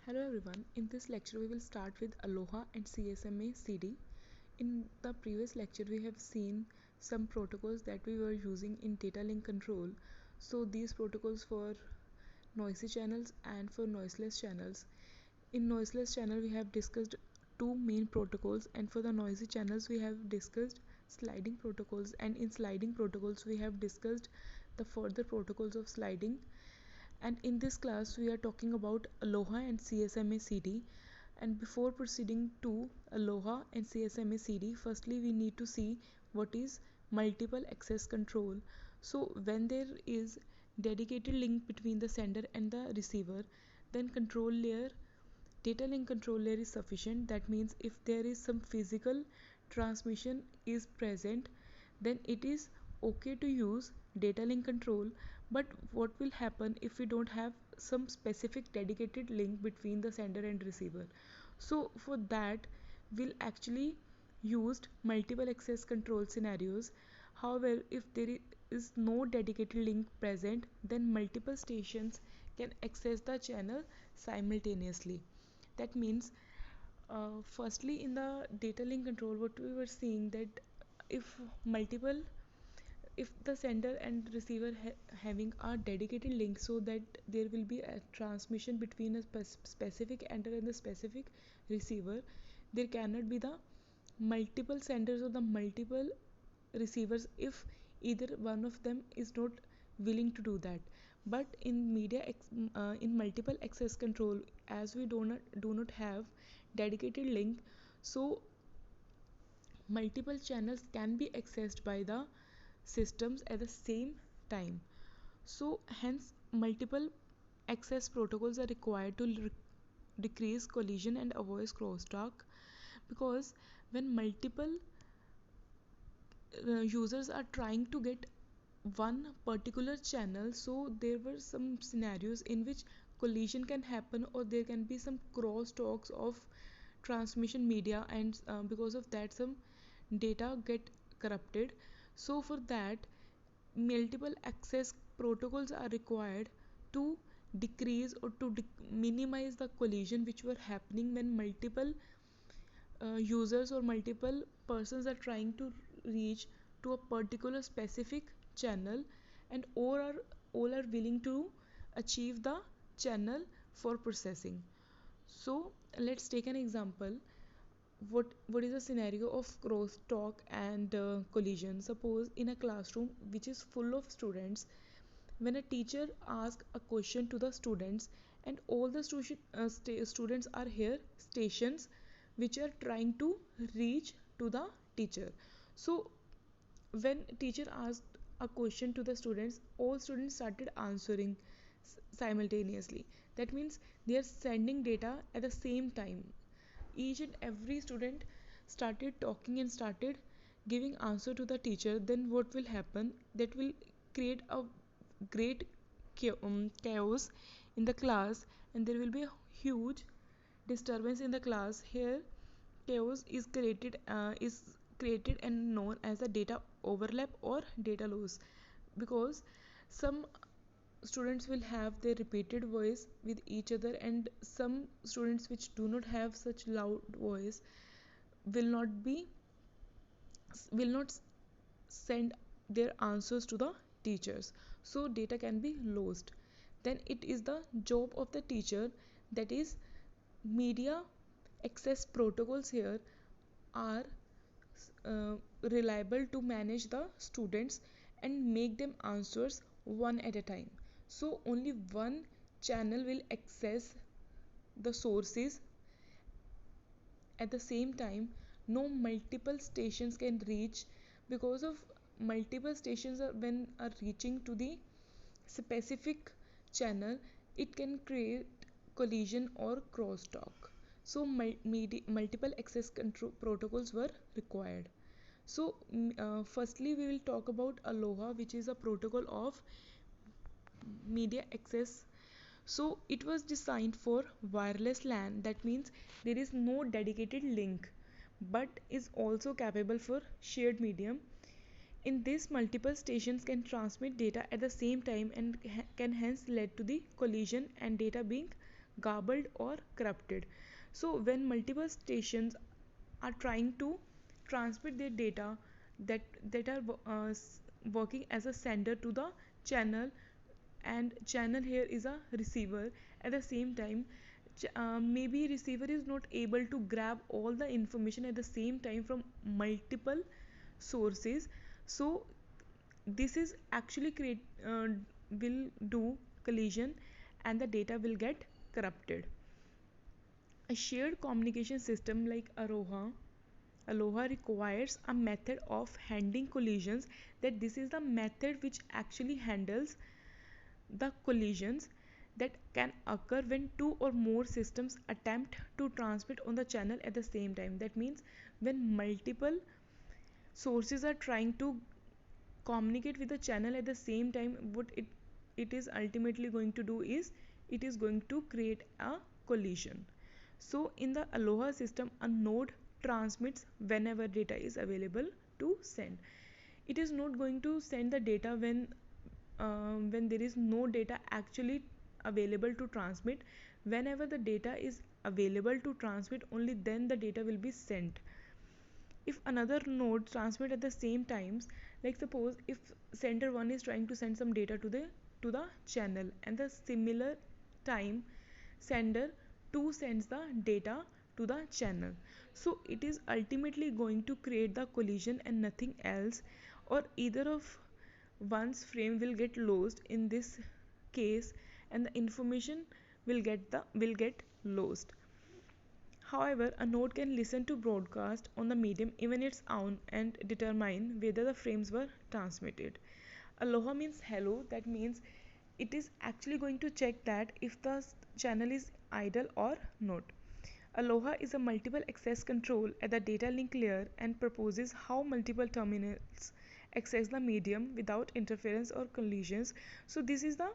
Hello everyone, in this lecture we will start with Aloha and CSMA CD. In the previous lecture we have seen some protocols that we were using in data link control. So these protocols for noisy channels and for noiseless channels. In noiseless channel we have discussed two main protocols, and for the noisy channels we have discussed sliding protocols, and in sliding protocols we have discussed the further protocols of sliding. And in this class we are talking about Aloha and CSMA CD. And before proceeding to Aloha and CSMA CD, firstly we need to see what is multiple access control. So when there is dedicated link between the sender and the receiver, then control layer, data link control layer is sufficient. That means if there is some physical transmission is present, then it is okay to use data link control. But what will happen if we don't have some specific dedicated link between the sender and receiver? So for that we'll actually used multiple access control scenarios. However, if there is no dedicated link present, then multiple stations can access the channel simultaneously. That means firstly in the data link control what we were seeing, that if multiple, if the sender and receiver having a dedicated link, so that there will be a transmission between a specific ender and the specific receiver, there cannot be the multiple senders or the multiple receivers if either one of them is not willing to do that. But in in multiple access control, as we do not have dedicated link, so multiple channels can be accessed by the systems at the same time. So hence multiple access protocols are required to decrease collision and avoid crosstalk, because when multiple users are trying to get one particular channel, so there were some scenarios in which collision can happen, or there can be some crosstalks of transmission media, and because of that some data get corrupted. So for that multiple access protocols are required to decrease or to minimize the collision which were happening when multiple users or multiple persons are trying to reach to a particular specific channel, and all are willing to achieve the channel for processing. So let's take an example. What is a scenario of crosstalk and collision? Suppose in a classroom which is full of students, when a teacher asks a question to the students, and all the students are here stations which are trying to reach to the teacher. So when teacher asked a question to the students, all students started answering simultaneously. That means they are sending data at the same time. Each and every student started talking and started giving answer to the teacher. Then what will happen? That will create a great chaos in the class, and there will be a huge disturbance in the class. Here chaos is created and known as a data overlap or data loss, because some students will have their repeated voice with each other, and some students which do not have such loud voice will not be will not send their answers to the teachers, so data can be lost. Then it is the job of the teacher, that is media access protocols here are reliable to manage the students and make them answers one at a time. So only one channel will access the sources at the same time. No multiple stations can reach, because of multiple stations are when are reaching to the specific channel, it can create collision or crosstalk. So multiple access control protocols were required. So firstly we will talk about Aloha, which is a protocol of media access. So it was designed for wireless LAN. That means there is no dedicated link, but is also capable for shared medium. In this, multiple stations can transmit data at the same time and can hence lead to the collision and data being garbled or corrupted. So when multiple stations are trying to transmit their data that are working as a sender to the channel, and channel here is a receiver. At the same time, maybe receiver is not able to grab all the information at the same time from multiple sources. So this is actually will do collision, and the data will get corrupted. A shared communication system like Aloha requires a method of handling collisions, that this is the method which actually handles the collisions that can occur when two or more systems attempt to transmit on the channel at the same time. That means when multiple sources are trying to communicate with the channel at the same time, what it is ultimately going to do is it is going to create a collision. So in the Aloha system, a node transmits whenever data is available to send. It is not going to send the data when there is no data actually available to transmit. Whenever the data is available to transmit, only then the data will be sent. If another node transmit at the same times, like suppose if sender 1 is trying to send some data to the channel, and the similar time sender 2 sends the data to the channel, so it is ultimately going to create the collision and nothing else, or either of one's frame will get lost in this case, and the information will get lost. However, a node can listen to broadcast on the medium even its own and determine whether the frames were transmitted. Aloha means hello. That means it is actually going to check that if the channel is idle or not. Aloha is a multiple access control at the data link layer and proposes how multiple terminals access the medium without interference or collisions. So this is the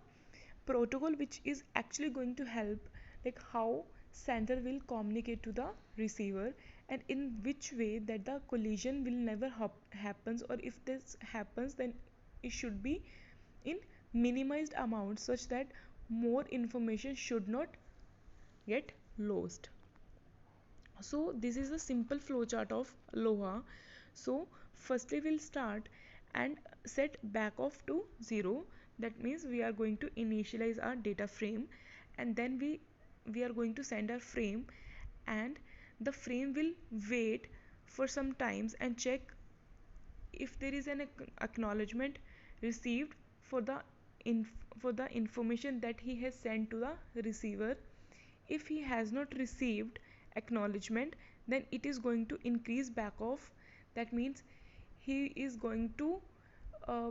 protocol which is actually going to help, like how sender will communicate to the receiver, and in which way that the collision will never happens, or if this happens then it should be in minimized amount, such that more information should not get lost. So this is a simple flowchart of Aloha. So firstly we'll start and set back off to 0. That means we are going to initialize our data frame, and then we are going to send our frame, and the frame will wait for some times and check if there is an acknowledgement received for the for the information that he has sent to the receiver. If he has not received acknowledgement, then it is going to increase back off. That means he is going to uh,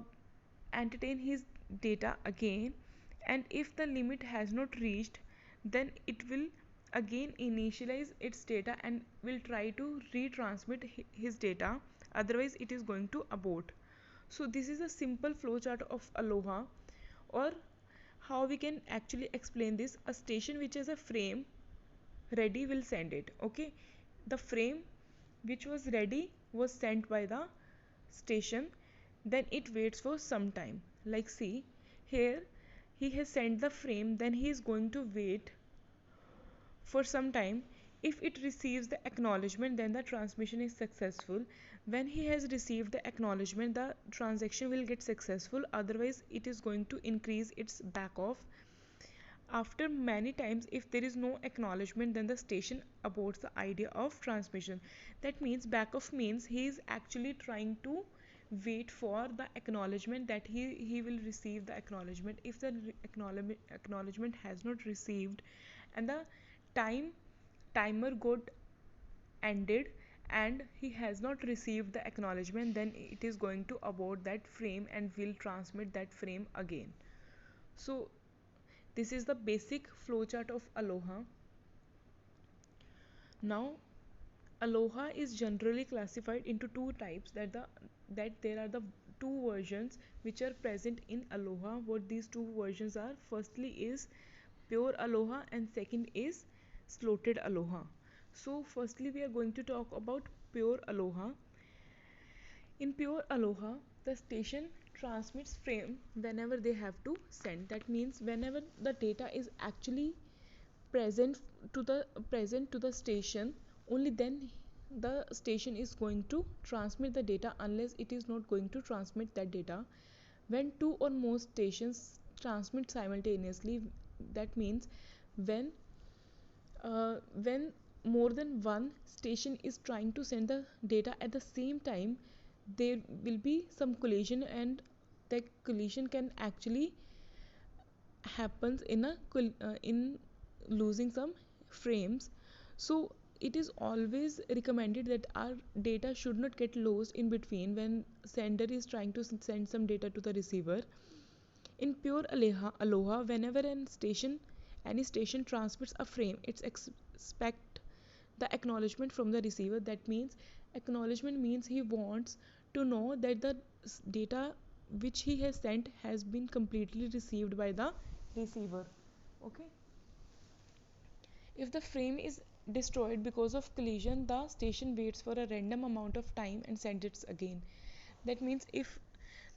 entertain his data again, and if the limit has not reached, then it will again initialize its data and will try to retransmit his data, otherwise it is going to abort. So this is a simple flowchart of Aloha. Or how we can actually explain this: a station which has a frame ready will send it. Okay, the frame which was ready was sent by the station, then it waits for some time. Like see here, he has sent the frame, then he is going to wait for some time. If it receives the acknowledgement, then the transmission is successful. When he has received the acknowledgement, the transaction will get successful, otherwise it is going to increase its back off. After many times, if there is no acknowledgement, then the station aborts the idea of transmission. That means back off means he is actually trying to wait for the acknowledgement, that he will receive the acknowledgement. If the acknowledgement has not received, and the time timer got ended, and he has not received the acknowledgement, then it is going to abort that frame and will transmit that frame again. So this is the basic flowchart of Aloha. Now Aloha is generally classified into two types, that there are the two versions which are present in Aloha. What these two versions are: firstly is pure Aloha, and second is slotted Aloha. So firstly we are going to talk about pure Aloha. In pure Aloha, the station transmits frame whenever they have to send. That means whenever the data is actually present present to the station, only then the station is going to transmit the data, unless it is not going to transmit that data. When two or more stations transmit simultaneously, that means when when more than one station is trying to send the data at the same time, there will be some collision, and that collision can actually happens in losing some frames. So it is always recommended that our data should not get lost in between when sender is trying to send some data to the receiver. In pure aloha, whenever any station transmits a frame, it's expect the acknowledgement from the receiver. That means acknowledgement means he wants to know that the data which he has sent has been completely received by the receiver. Okay. If the frame is destroyed because of collision, the station waits for a random amount of time and sends it again. That means if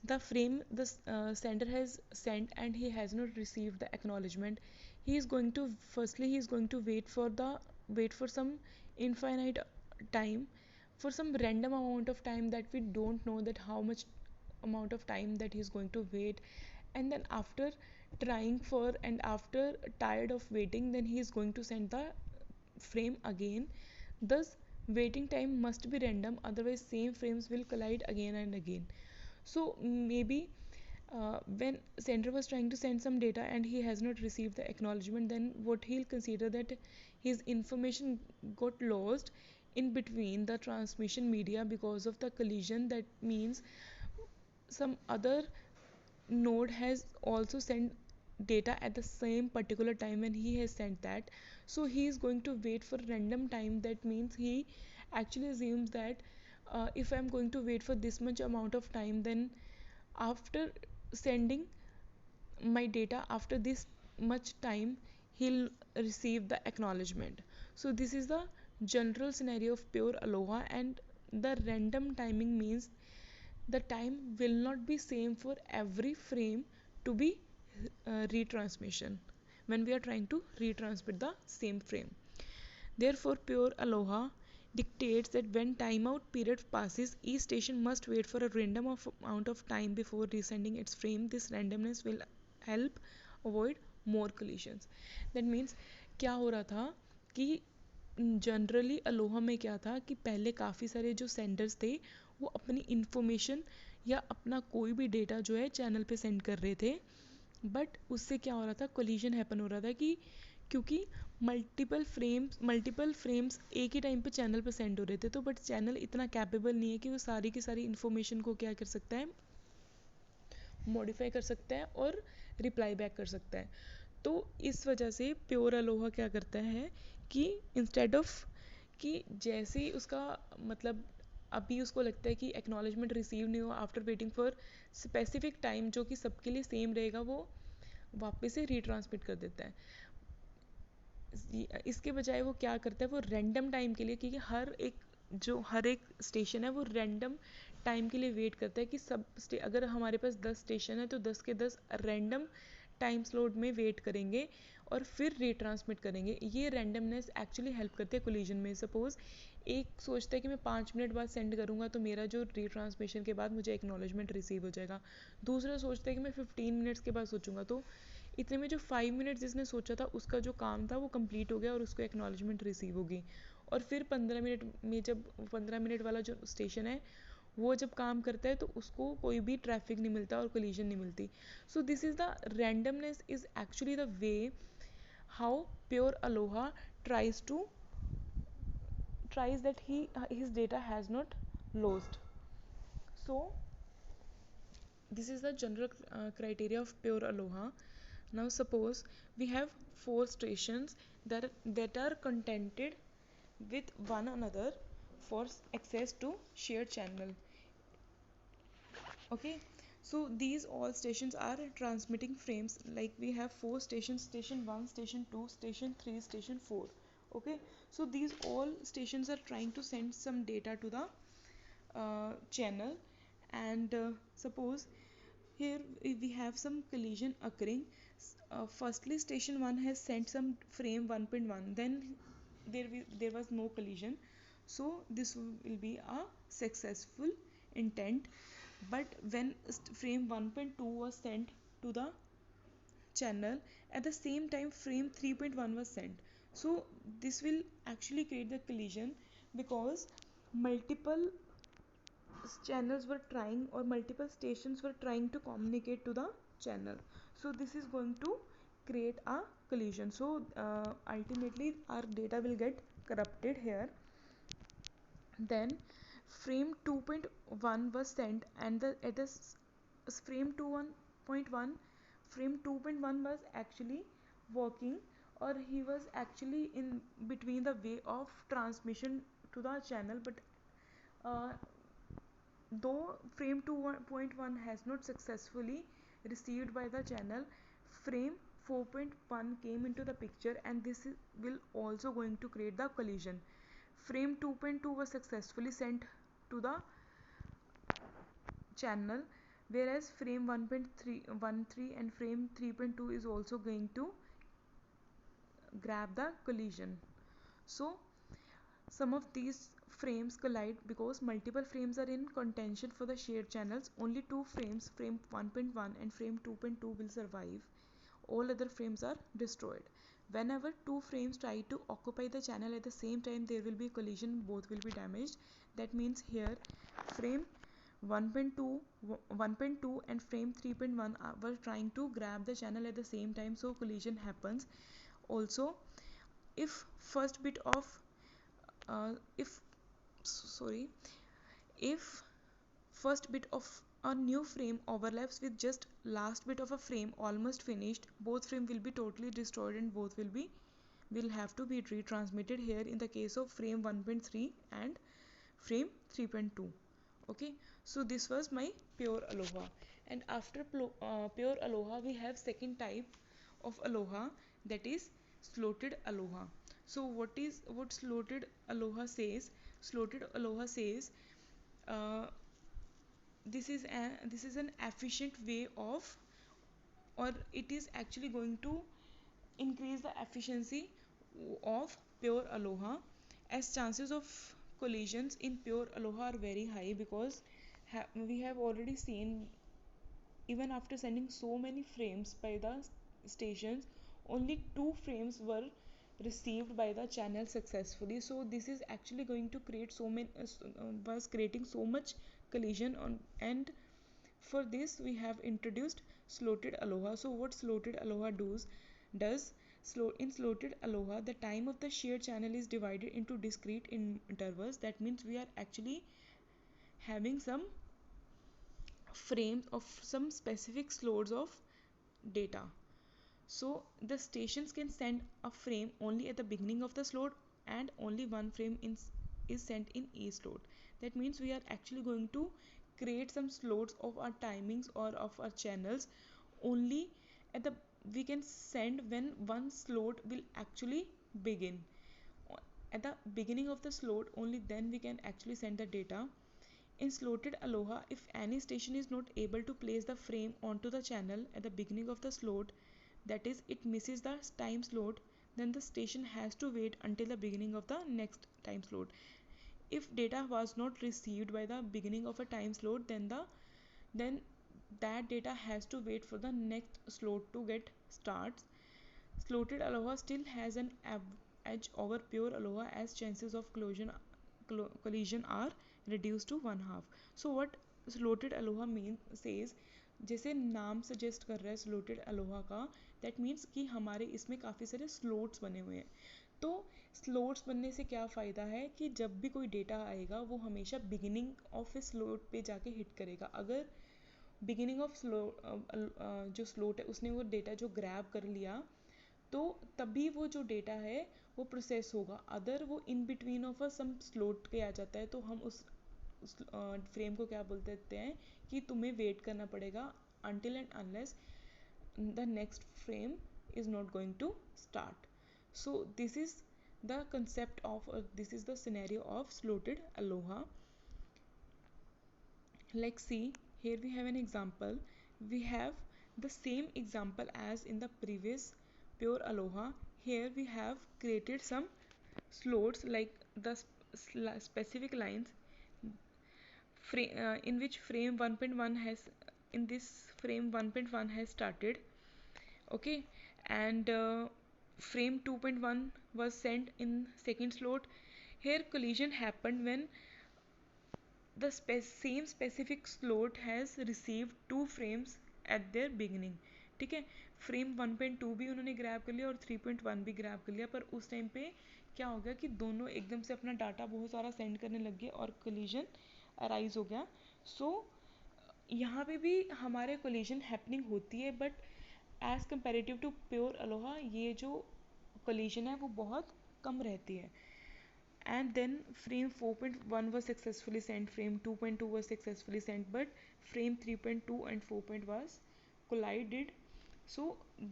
the frame the sender has sent and he has not received the acknowledgement, he is going to wait for some infinite time, for some random amount of time that we don't know that how much amount of time that he is going to wait. And then after trying for and after tired of waiting, then he is going to send the frame again. Thus waiting time must be random, otherwise same frames will collide again and again. So maybe when sender was trying to send some data and he has not received the acknowledgement, then what he'll consider that his information got lost in between the transmission media because of the collision. That means some other node has also sent data at the same particular time when he has sent that. So he is going to wait for random time. That means he actually assumes that if I'm going to wait for this much amount of time, then after sending my data after this much time, he'll receive the acknowledgement. So this is the general scenario of pure aloha. And the random timing means the time will not be same for every frame to be retransmission when we are trying to retransmit the same frame. Therefore pure aloha dictates that when timeout period passes, each station must wait for a random amount of time before resending its frame. This randomness will help avoid more collisions. That means क्या हो रहा था कि generally Aloha में क्या था कि पहले काफ़ी सारे जो सेंडर्स थे वो अपनी इंफॉर्मेशन या अपना कोई भी डेटा जो है चैनल पे सेंड कर रहे थे। बट उससे क्या हो रहा था, कोलिजन हैपन हो रहा था कि क्योंकि मल्टीपल फ्रेम्स एक ही टाइम पे चैनल पे सेंड हो रहे थे, तो बट चैनल इतना कैपेबल नहीं है कि वो सारी की सारी इन्फॉर्मेशन को क्या कर सकता है, मॉडिफाई कर सकता है और रिप्लाई बैक कर सकता है। तो इस वजह से प्योर अलोहा क्या करता है कि इंस्टेड ऑफ कि जैसे ही उसका मतलब अभी उसको लगता है कि एक्नॉलेजमेंट रिसीव नहीं हुआ after waiting for specific time जो कि सबके लिए सेम रहेगा, वो वापस से रीट्रांसमिट कर देता है। इसके बजाय वो क्या करता है, वो रैंडम टाइम के लिए, क्योंकि हर एक स्टेशन है वो रैंडम टाइम के लिए वेट करता है कि अगर हमारे पास 10 स्टेशन है तो 10 के 10 रैंडम टाइम स्लॉट में वेट करेंगे और फिर रीट्रांसमिट करेंगे। ये रैंडमनेस एक्चुअली हेल्प करती है कोलिजन में। सपोज एक सोचता है कि मैं 5 मिनट बाद सेंड करूँगा तो मेरा जो रीट्रांसमिशन के बाद मुझे एक्नॉलेजमेंट रिसीव हो जाएगा। दूसरा सोचता है कि मैं 15 मिनट्स के बाद सोचूंगा, तो इतने में जो 5 मिनट जिसने सोचा था उसका जो काम था वो कंप्लीट हो गया और उसको एक्नॉलेजमेंट रिसीव होगी। और फिर 15 मिनट में जब 15 मिनट वाला जो स्टेशन है वो जब काम करता है तो उसको कोई भी ट्रैफिक नहीं मिलता और कोलिजन नहीं मिलती। So this is the randomness is actually the way how pure Aloha tries that his data has not lost. So this is the general criteria of pure aloha. Now suppose we have 4 stations that are contented with one another for access to shared channel. Okay, so these all stations are transmitting frames. Like we have 4 stations: station 1, station 2, station 3, station 4. Okay, so these all stations are trying to send some data to the channel. And suppose here we have some collision occurring. Firstly, station 1 has sent some frame 1.1, then there was no collision, so this will be a successful intent. But when frame 1.2 was sent to the channel, at the same time frame 3.1 was sent, so this will actually create the collision, because multiple channels were trying, or multiple stations were trying to communicate to the channel, so this is going to create a collision. So ultimately our data will get corrupted here. Then frame 2.1 was sent, and at the frame 2.1, frame 2.1 was actually working, or he was actually in between the way of transmission to the channel, but uh, though frame 2.1 has not successfully received by the channel, frame 4.1 came into the picture, and this will also going to create the collision. Frame 2.2 was successfully sent to the channel, whereas frame 1.3 and frame 3.2 is also going to grab the collision. So some of these frames collide because multiple frames are in contention for the shared channels. Only two frames, frame 1.1 and frame 2.2, will survive. All other frames are destroyed. Whenever two frames try to occupy the channel at the same time, there will be collision, both will be damaged. That means here frame 1.2 and frame 3.1 were trying to grab the channel at the same time, so collision happens. Also, if first bit of if sorry if first bit of a new frame overlaps with just last bit of a frame almost finished, both frame will be totally destroyed, and both will have to be retransmitted here in the case of frame 1.3 and frame 3.2. Okay, so this was my pure aloha, and after pure aloha we have second type of aloha, that is slotted aloha. So what slotted aloha says? Slotted aloha says uh, this is an efficient way of, or it is actually going to increase the efficiency of pure aloha, as chances of collisions in pure aloha are very high, because we have already seen, even after sending so many frames by the stations, only two frames were received by the channel successfully. So this is actually going to create so many was creating so much collision on, and for this we have introduced slotted aloha. So what slotted aloha does in slotted aloha, the time of the shared channel is divided into discrete intervals. That means we are actually having some frames of some specific slots of data. So the stations can send a frame only at the beginning of the slot, and only one frame is sent in each slot. That means we are actually going to create some slots of our timings or of our channels only at the we can send when one slot will actually begin. At the beginning of the slot, only then we can actually send the data. In slotted aloha, if any station is not able to place the frame onto the channel at the beginning of the slot, that is, it misses the time slot, then the station has to wait until the beginning of the next time slot. If data was not received by the beginning of a time slot, then that data has to wait for the next slot to get starts. Slotted aloha still has an edge over pure aloha, as chances of collision are reduced to one half. So what slotted aloha mean says, जैसे नाम suggest कर रहा है slotted Aloha का, that means कि हमारे इसमें काफ़ी सारे स्लोट्स बने हुए हैं. तो स्लोट्स बनने से क्या फ़ायदा है कि जब भी कोई डेटा आएगा वो हमेशा बिगिनिंग ऑफ ए स्लोट पे जाके हिट करेगा. अगर बिगिनिंग ऑफ जो स्लोट है उसने वो डेटा जो ग्रैब कर लिया, तो तभी वो जो डेटा है वो प्रोसेस होगा. अदर वो in between of a some slot पे आ जाता है, तो हम उस फ्रेम को क्या बोल देते हैं कि तुम्हें वेट करना पड़ेगा until and unless the next frame is not going to start. So this is the concept of this is the scenario of slotted aloha. Like see, here we have an example. We have The same example as in the previous Pure Aloha, here we have created some slots like the specific lines in which frame 1.1 has in this frame 1.1 has started, okay, and frame 2.1 was sent in second slot. Here collision happened when the same specific slot has received two frames at their beginning, ठीक है. Frame 1.2 भी उन्होंने grab कर लिया और 3.1 भी grab कर लिया, पर उस टाइम पे क्या हो गया कि दोनों एकदम से अपना डाटा बहुत सारा सेंड करने लग गए और कोलिजन अराइज हो गया. सो यहाँ पे भी हमारे कोलिजन हैपनिंग होती है, but as comparative to pure ALOHA ये जो कोलिजन है वो बहुत कम रहती है. And then frame 4.1 was successfully sent, frame 2.2 was successfully sent, but frame 3.2 and 4.1 was collided. So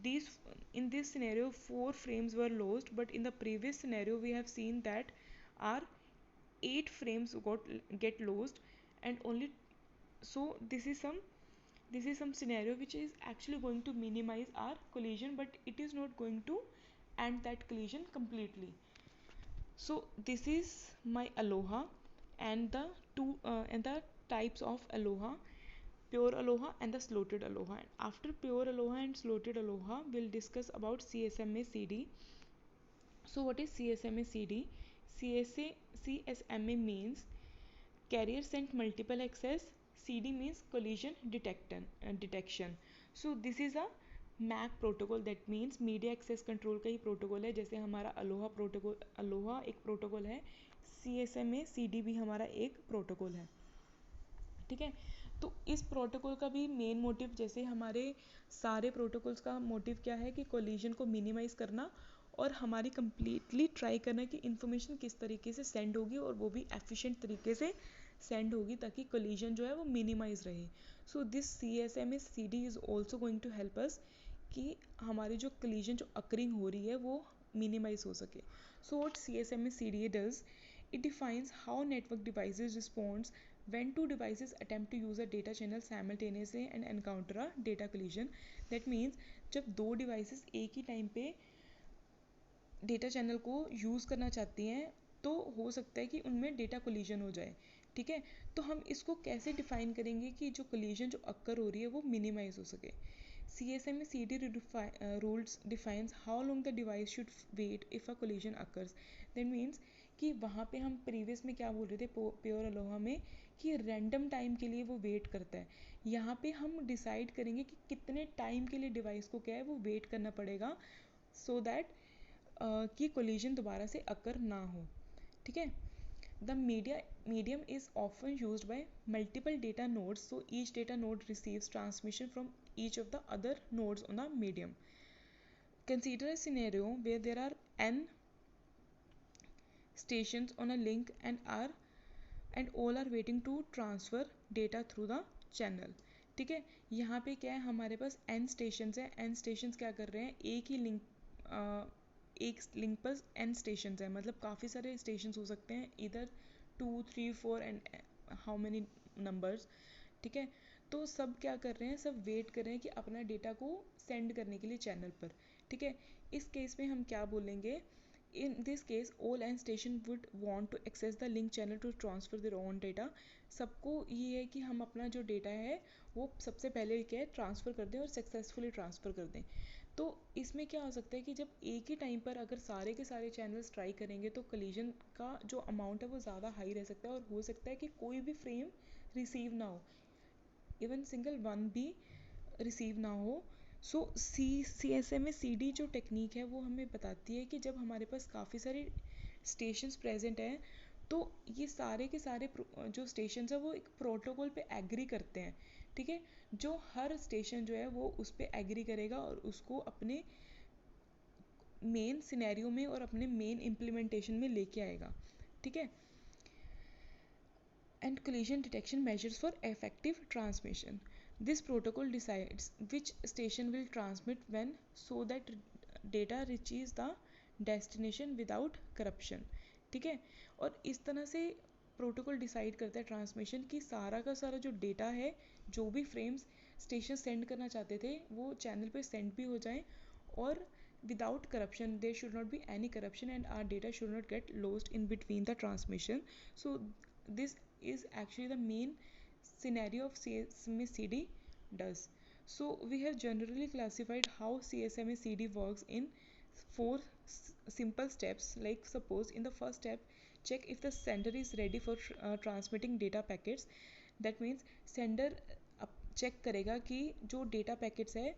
these in this scenario 4 frames were lost, but in the previous scenario we have seen that our 8 frames get lost, and only so this is some scenario which is actually going to minimize our collision, but it is not going to end that collision completely. So this is my Aloha and the types of Aloha, pure Aloha and the slotted Aloha. And after pure Aloha and slotted Aloha, we'll discuss about CSMA CD. So what is CSMA CD? CSMA means carrier sent multiple access. CD means collision detection. So this is a MAC protocol, that means media access control का ही protocol है. जैसे हमारा Aloha एक protocol है, CSMA CD भी हमारा एक प्रोटोकॉल है, ठीक है. तो इस प्रोटोकॉल का भी मेन मोटिव, जैसे हमारे सारे प्रोटोकॉल्स का मोटिव क्या है कि कोलिजन को मिनिमाइज़ करना और हमारी कंप्लीटली ट्राई करना कि इन्फॉर्मेशन किस तरीके से सेंड होगी और वो भी एफिशिएंट तरीके से सेंड होगी ताकि कोलिजन जो है वो मिनिमाइज रहे. So this CSMA CD is also going to help us कि हमारी जो कोलिजन जो अकरिंग हो रही है वो मिनिमाइज हो सके. So what CSMA CD does, it defines how network devices responds when two devices attempt to use a data channel simultaneously and encounter a data collision. That means जब दो devices एक ही time पे data channel को use करना चाहती हैं तो हो सकता है कि उनमें डेटा कोलिजन हो जाए, ठीक है. तो हम इसको कैसे डिफाइन करेंगे कि जो कोलिजन जो अक्कर हो रही है वो मिनिमाइज हो सके. CSMA CD rules defines how long the device should wait if a collision occurs. That means कि वहाँ पे हम प्रीवियस में क्या बोल रहे थे प्योर अलोहा में कि रैंडम टाइम के लिए वो वेट करता है. यहाँ पे हम डिसाइड करेंगे कि कितने टाइम के लिए डिवाइस को क्या है वो वेट करना पड़ेगा सो दैट कि कोलिजन दोबारा से अकर ना हो, ठीक है. The medium is often used by multiple data nodes, so each data node receives transmission from each of the other nodes on the medium. Consider a scenario where there are n stations on a link and all are waiting to transfer data through the channel, ठीक है. यहाँ पे क्या है, हमारे पास n stations है. n stations क्या कर रहे हैं, एक लिंक पर n स्टेशंस है, मतलब काफ़ी सारे स्टेशंस हो सकते हैं, इधर 2 3 4 एंड हाउ मेनी नंबर्स, ठीक है. तो सब क्या कर रहे हैं, सब वेट कर रहे हैं कि अपना डेटा को सेंड करने के लिए चैनल पर, ठीक है. इस केस में हम क्या बोलेंगे, in this case all N station would want to access the link channel to transfer their own data. सबको ये है कि हम अपना जो डेटा है वो सबसे पहले क्या है ट्रांसफ़र कर दें और सक्सेसफुली ट्रांसफ़र कर दें. तो इसमें क्या हो सकता है कि जब एक ही टाइम पर अगर सारे के सारे चैनल्स ट्राई करेंगे तो कोलिजन का जो अमाउंट है वो ज़्यादा हाई रह सकता है और हो सकता है कि कोई भी फ्रेम रिसीव ना हो, इवन सिंगल वन भी रिसीव ना हो. सो CSMA CD जो टेक्निक है वो हमें बताती है कि जब हमारे पास काफ़ी सारे स्टेशंस प्रेजेंट हैं तो ये सारे के सारे जो स्टेशंस है वो एक प्रोटोकॉल पे एग्री करते हैं, ठीक है. जो हर स्टेशन जो है वो उस पर एग्री करेगा और उसको अपने मेन सिनेरियो में और अपने मेन इम्प्लीमेंटेशन में लेके आएगा, ठीक है. And collision detection measures for effective transmission. This protocol decides which station will transmit when so that data reaches the destination without corruption, ठीक है. और इस तरह से प्रोटोकॉल डिसाइड करता है ट्रांसमिशन की सारा का सारा जो डेटा है, जो भी फ्रेम्स स्टेशन सेंड करना चाहते थे वो चैनल पे सेंड भी हो जाए और without corruption. There should not be any corruption and our data should not get lost in between the transmission. So this is actually the main scenario of CSMA CD does. So we have generally classified how CSMA CD works in four simple steps. Like suppose in the first step, check if the sender is ready for transmitting data packets. That means sender check करेगा कि जो data packets है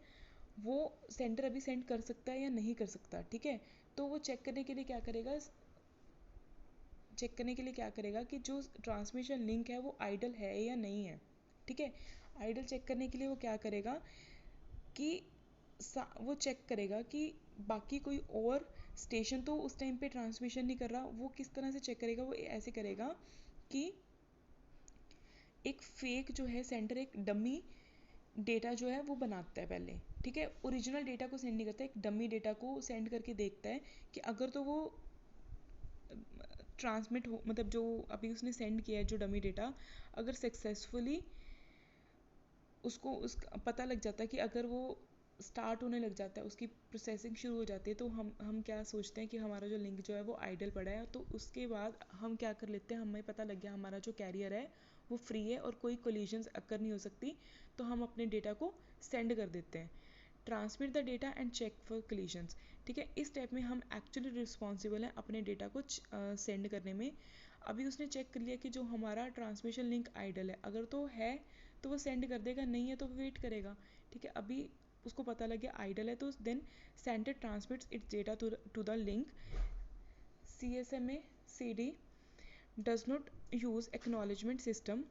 वो sender अभी send कर सकता है या नहीं कर सकता. ठीक है, तो वो चेक करने के लिए क्या करेगा, कि जो ट्रांसमिशन लिंक है वो आइडल है या नहीं है. ठीक है, आइडल चेक करने के लिए वो क्या करेगा कि वो चेक करेगा कि बाकी कोई और स्टेशन तो उस टाइम पे ट्रांसमिशन नहीं कर रहा. वो किस तरह से चेक करेगा, वो ऐसे करेगा कि एक फेक जो है सेंटर एक डमी डेटा जो है वो बनाता है पहले. ठीक है, ओरिजिनल डेटा को सेंड नहीं करता, एक डमी डेटा को सेंड करके देखता है कि अगर तो वो ट्रांसमिट हो, मतलब जो अभी उसने सेंड किया है जो डमी डेटा, अगर सक्सेसफुली उसको पता लग जाता है कि अगर वो स्टार्ट होने लग जाता है, उसकी प्रोसेसिंग शुरू हो जाती है, तो हम क्या सोचते हैं कि हमारा जो लिंक जो है वो आइडल पड़ा है. तो उसके बाद हम क्या कर लेते हैं, हमें पता लग गया हमारा जो कैरियर है वो फ्री है और कोई कोलिजन्स अकर नहीं हो सकती, तो हम अपने डेटा को सेंड कर देते हैं. Transmit the data and check for collisions. ठीक है, इस स्टेप में हम एक्चुअली रिस्पॉन्सिबल हैं अपने डेटा को सेंड करने में. अभी उसने चेक कर लिया कि जो हमारा ट्रांसमिशन लिंक आइडल है, अगर तो है तो वो सेंड कर देगा, नहीं है तो वेट करेगा. ठीक है, अभी उसको पता लग गया आइडल है, तो then sender transmits its data to the link. CSMA CD does not use acknowledgement system.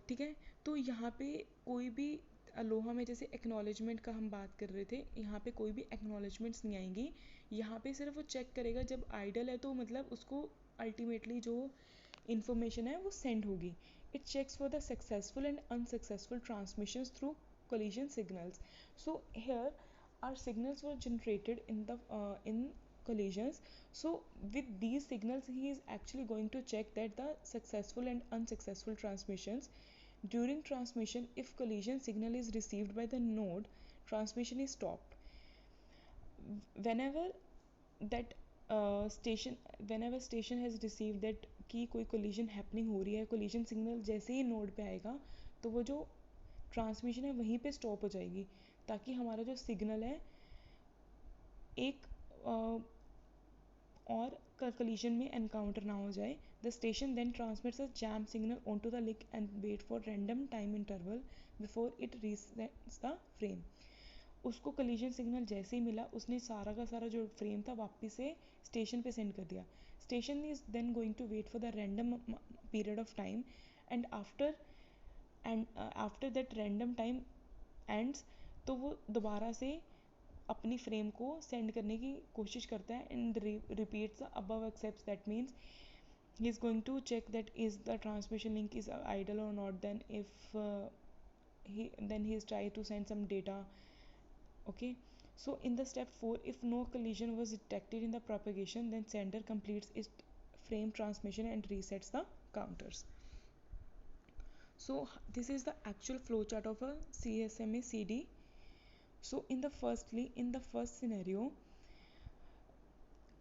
ठीक है, तो यहाँ पे कोई भी अलोहा में जैसे एक्नॉलेजमेंट का हम बात कर रहे थे, यहाँ पे कोई भी एक्नॉलेजमेंट्स नहीं आएंगी. यहाँ पे सिर्फ वो चेक करेगा जब आइडल है तो मतलब उसको अल्टीमेटली जो इन्फॉर्मेशन है वो सेंड होगी. It checks for the successful and unsuccessful transmissions through collision signals. So here our signals were generated in collisions. So with these signals he is actually going to check that the successful and unsuccessful transmissions. During transmission, if collision signal is received by the node, transmission is stopped. Whenever that station has received that कि कोई collision happening हो रही है, collision signal जैसे ही node पे आएगा तो वो जो ट्रांसमिशन है वहीं पे स्टॉप हो जाएगी, ताकि हमारा जो सिग्नल है एक और कलीजन में एनकाउंटर ना हो जाए. The station then transmits a jam signal onto the link and wait for random time interval before it resets the frame. उसको कलीजन सिग्नल जैसे ही मिला उसने सारा का सारा जो फ्रेम था वापस से स्टेशन पे सेंड कर दिया. Station is then going to wait for the random period of time and after that random time ends, तो वो दोबारा से अपनी फ्रेम को सेंड करने की कोशिश करता है and repeats the above accepts. That means he is going to check that is the transmission link is idle or not. Then if he is trying to send some data. Okay, so in the step 4, if no collision was detected in the propagation, then sender completes its frame transmission and resets the counters. So this is the actual flowchart of a CSMA CD. So in the first scenario,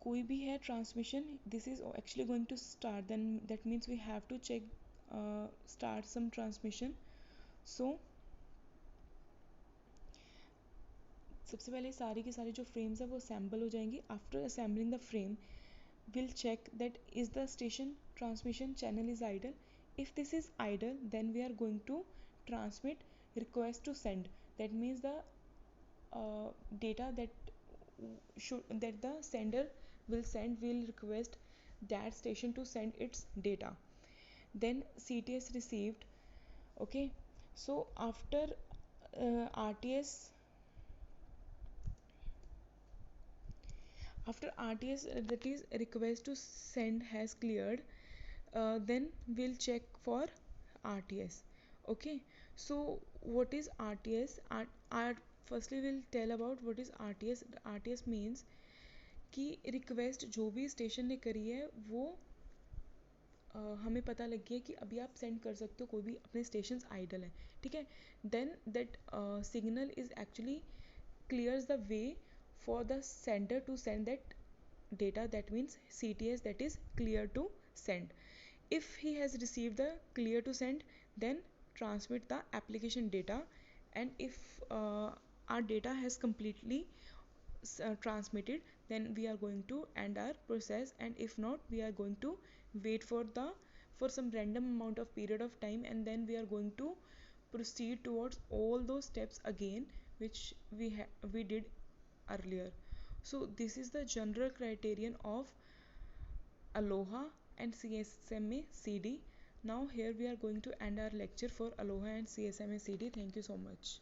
कोई भी है transmission, this is actually going to start, then that means we have to check start some transmission. So सबसे पहले सारी की सारी जो frames है वो असेंबल हो जाएंगी. After assembling the frame we'll check that is the station transmission channel is idle. If this is idle, then we are going to transmit request to send. That means the data that the sender will request that station to send its data. Then CTS received. Okay, so after RTS that is request to send has cleared, then we'll check for RTS. Okay, so what is RTS? Firstly we'll tell about what is RTS. RTS means कि request जो भी station ने करी है वो हमें पता लग गया कि अभी आप सेंड कर सकते हो, कोई भी अपने स्टेशन आइडल है, ठीक है, then that signal is actually clears the way for the sender to send that data, that means CTS, that is clear to send. If he has received the clear to send, then transmit the application data, and if our data has completely transmitted, then we are going to end our process, and if not, we are going to wait for some random amount of period of time, and then we are going to proceed towards all those steps again which we did earlier. So this is the general criterion of Aloha and CSMA CD. Now here we are going to end our lecture for Aloha and CSMA CD. Thank you so much.